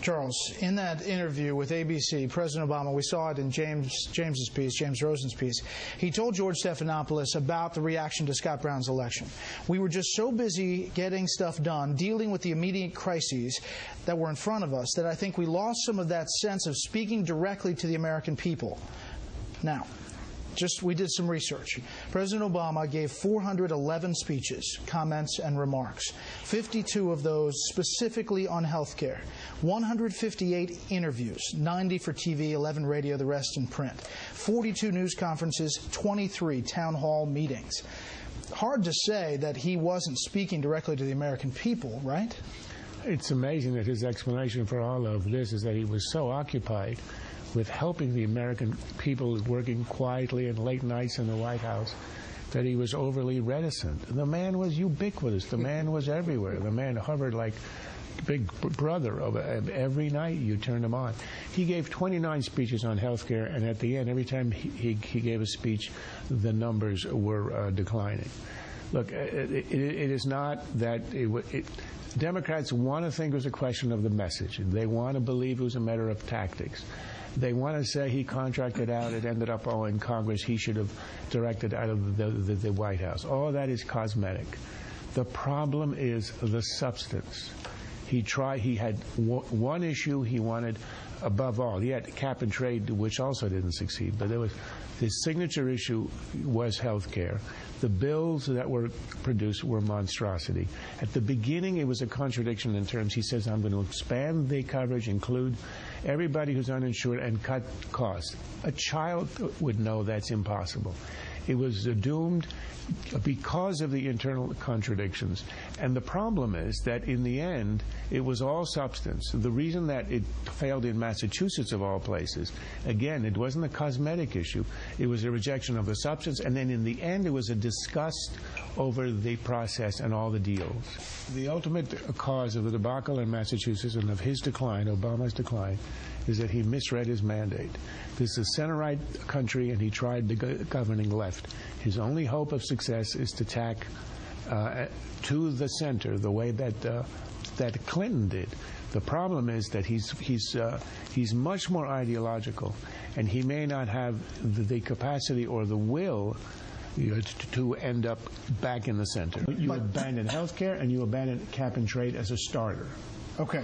Charles, in that interview with ABC, President Obama, we saw it in James's piece, James Rosen's piece, he told George Stephanopoulos about the reaction to Scott Brown's election. We were just so busy getting stuff done, dealing with the immediate crises that were in front of us, that I think we lost some of that sense of speaking directly to the American people. Now, we did some research. President Obama gave 411 speeches, comments, and remarks. 52 of those specifically on health care. 158 interviews, 90 for TV, 11 radio, the rest in print. 42 news conferences, 23 town hall meetings. Hard to say that he wasn't speaking directly to the American people, right? It's amazing that his explanation for all of this is that he was so occupied with helping the American people working quietly and late nights in the White House that he was overly reticent. The man was ubiquitous. The man was everywhere. The man hovered like Big Brother every night you turned him on. He gave 29 speeches on health care, and at the end, every time he gave a speech, the numbers were declining. Look, it is not that Democrats want to think it was a question of the message. They want to believe it was a matter of tactics. They want to say he contracted out, it ended up all in Congress, he should have directed out of the White House. All that is cosmetic. The problem is the substance. He had one issue he wanted above all. He had cap and trade, which also didn't succeed, but his signature issue was health care. The bills that were produced were monstrosity. At the beginning, it was a contradiction in terms. He says, I'm going to expand the coverage, include everybody who's uninsured, and cut costs. A child would know that's impossible. It was doomed because of the internal contradictions. And the problem is that in the end, it was all substance. The reason that it failed in Massachusetts, of all places, again, it wasn't a cosmetic issue. It was a rejection of the substance. And then in the end, it was a disgust over the process and all the deals. The ultimate cause of the debacle in Massachusetts and of his decline, Obama's decline, is that he misread his mandate. This is a center-right country, and he tried the governing left. His only hope of success is to tack to the center the way that Clinton did. The problem is that he's much more ideological, and he may not have the capacity or the will to end up back in the center. You abandon health care and you abandon cap and trade as a starter. Okay.